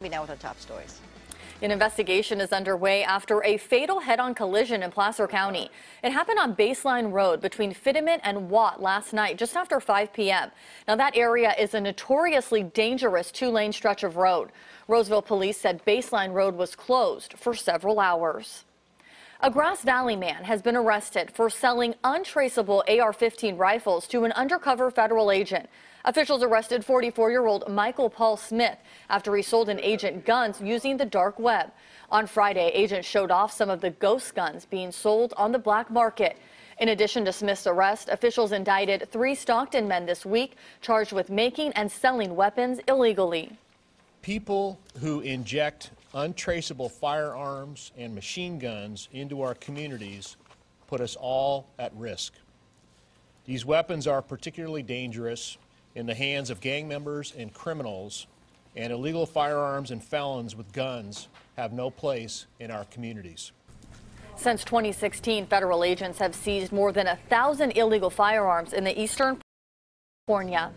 Now with our top stories. An investigation is underway after a fatal head-on collision in Placer County. It happened on Baseline Road between Fittiman and Watt last night, just after 5 p.m. Now, that area is a notoriously dangerous two-lane stretch of road. Roseville police said Baseline Road was closed for several hours. A Grass Valley man has been arrested for selling untraceable AR-15 rifles to an undercover federal agent. Officials arrested 44-year-old Michael Paul Smith after he sold an agent guns using the dark web. On Friday, agents showed off some of the ghost guns being sold on the black market. In addition to Smith's arrest, officials indicted 3 Stockton men this week charged with making and selling weapons illegally. People who inject untraceable firearms and machine guns into our communities put us all at risk. These weapons are particularly dangerous in the hands of gang members and criminals, and illegal firearms and felons with guns have no place in our communities. Since 2016, federal agents have seized more than 1,000 illegal firearms in the eastern California.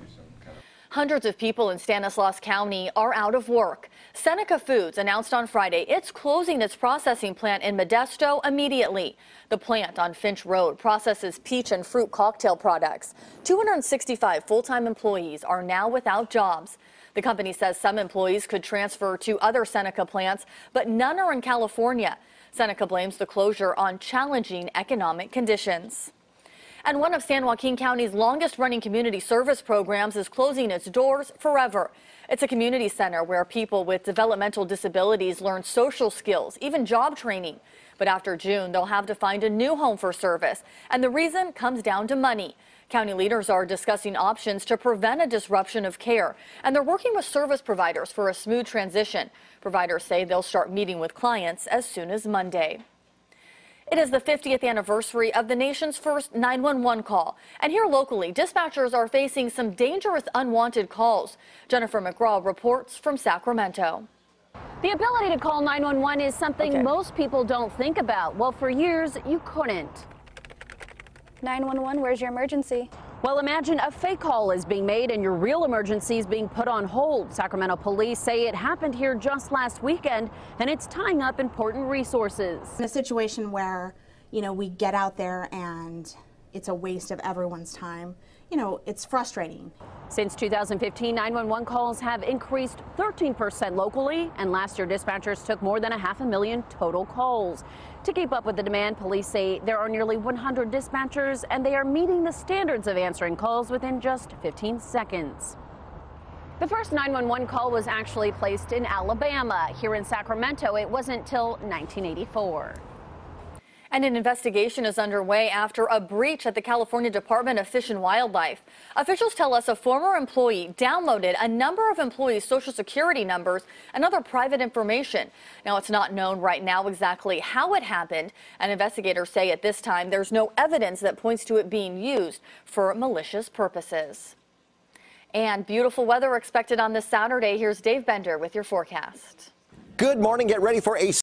Hundreds of people in Stanislaus County are out of work. Seneca Foods announced on Friday it's closing its processing plant in Modesto immediately. The plant on Finch Road processes peach and fruit cocktail products. 265 full-time employees are now without jobs. The company says some employees could transfer to other Seneca plants, but none are in California. Seneca blames the closure on challenging economic conditions. And one of San Joaquin County's longest-running community service programs is closing its doors forever. It's a community center where people with developmental disabilities learn social skills, even job training. But after June, they'll have to find a new home for service. And the reason comes down to money. County leaders are discussing options to prevent a disruption of care, and they're working with service providers for a smooth transition. Providers say they'll start meeting with clients as soon as Monday. It is the 50th anniversary of the nation's first 911 call. And here locally, dispatchers are facing some dangerous unwanted calls. Jennifer McGraw reports from Sacramento. The ability to call 911 is something most people don't think about. Well, for years, you couldn't. 911, where's your emergency? Well, imagine a fake call is being made and your real emergency is being put on hold. Sacramento police say it happened here just last weekend, and it's tying up important resources. In a situation where, we get out there and it's a waste of everyone's time, it's frustrating. Since 2015, 911 calls have increased 13% locally, and last year dispatchers took more than 500,000 total calls. To keep up with the demand, police say there are nearly 100 dispatchers, and they are meeting the standards of answering calls within just 15 seconds. The first 911 call was actually placed in Alabama. Here in Sacramento, it wasn't till 1984. And an investigation is underway after a breach at the California Department of Fish and Wildlife. Officials tell us a former employee downloaded a number of employees' Social Security numbers and other private information. Now, it's not known right now exactly how it happened, and investigators say at this time there's no evidence that points to it being used for malicious purposes. And beautiful weather expected on this Saturday. Here's Dave Bender with your forecast. Good morning. Get ready for a